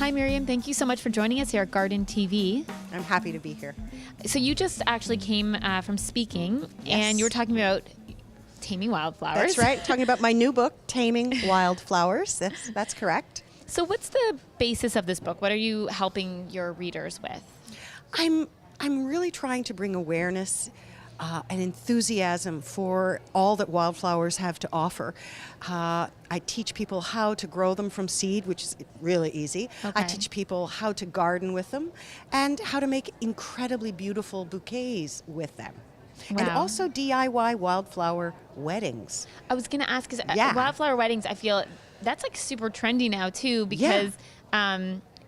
Hi, Miriam. Thank you so much for joining us here at Garden TV. I'm happy to be here. So you just actually came from speaking, and you were talking about Taming Wildflowers. That's right. Talking about my new book, Taming Wildflowers. That's correct. So what's the basis of this book? What are you helping your readers with? I'm really trying to bring awareness and enthusiasm for all that wildflowers have to offer. I teach people how to grow them from seed, which is really easy. Okay. I teach people how to garden with them and how to make incredibly beautiful bouquets with them. Wow. And also DIY wildflower weddings. I was going to ask, because Yeah. wildflower weddings, I feel that's like super trendy now too, because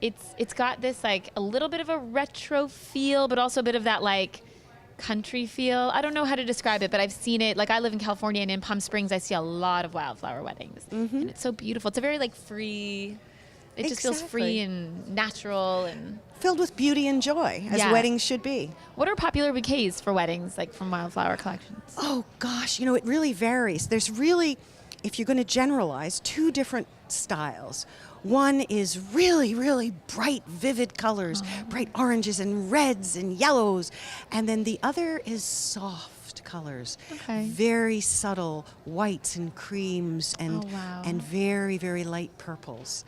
it's got this like a little bit of a retro feel, but also a bit of that like country feel. I don't know how to describe it, but I've seen it. Like I live in California, and in Palm Springs, I see a lot of wildflower weddings, and it's so beautiful. It's a very like free. It just feels free and natural and filled with beauty and joy, as weddings should be. What are popular bouquets for weddings, like from wildflower collections? Oh gosh, it really varies. There's really, if you're going to generalize, two different styles. One is really, really bright, vivid colors, bright oranges and reds and yellows. And then the other is soft colors, very subtle whites and creams and very, very light purples.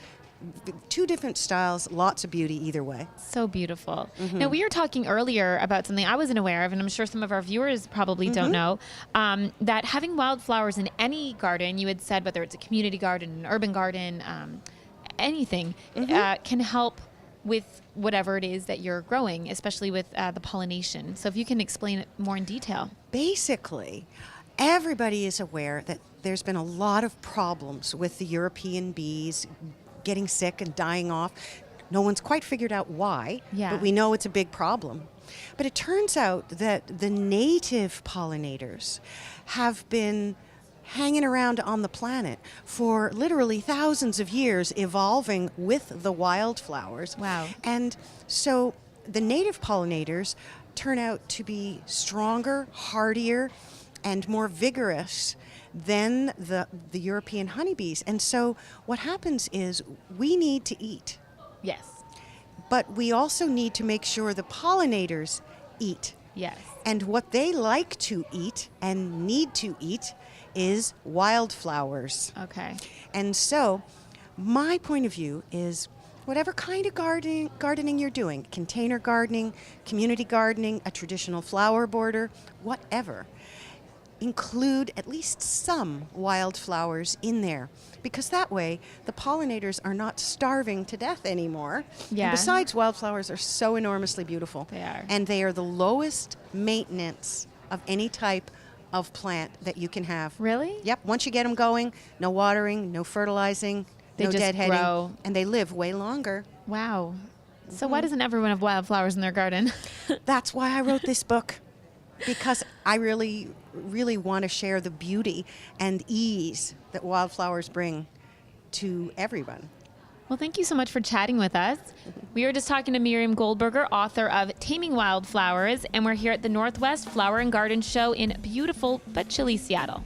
Two different styles, lots of beauty either way. So beautiful. Now, we were talking earlier about something I wasn't aware of, and I'm sure some of our viewers probably don't know, that having wildflowers in any garden, you had said, whether it's a community garden, an urban garden, anything, can help with whatever it is that you're growing, especially with the pollination. So if you can explain it more in detail. Basically, everybody is aware that there's been a lot of problems with the European bees getting sick and dying off. No one's quite figured out why, but we know it's a big problem. But it turns out that the native pollinators have been hanging around on the planet for literally thousands of years, evolving with the wildflowers. Wow. And so the native pollinators turn out to be stronger, hardier, and more vigorous than the European honeybees. And so what happens is we need to eat. Yes. But we also need to make sure the pollinators eat. Yes. And what they like to eat and need to eat is wildflowers. Okay. And so my point of view is whatever kind of gardening you're doing, container gardening, community gardening, a traditional flower border, whatever, include at least some wildflowers in there, because that way the pollinators are not starving to death anymore. Yeah. And besides, wildflowers are so enormously beautiful. They are. And they are the lowest maintenance of any type of plant that you can have. Really? Yep. Once you get them going, no watering, no fertilizing, no just deadheading, grow. and they live way longer. Wow. So why doesn't everyone have wildflowers in their garden? That's why I wrote this book, because I really, really want to share the beauty and ease that wildflowers bring to everyone. Well, thank you so much for chatting with us. We were just talking to Miriam Goldberger, author of Taming Wildflowers, and we're here at the Northwest Flower and Garden Show in beautiful but chilly Seattle.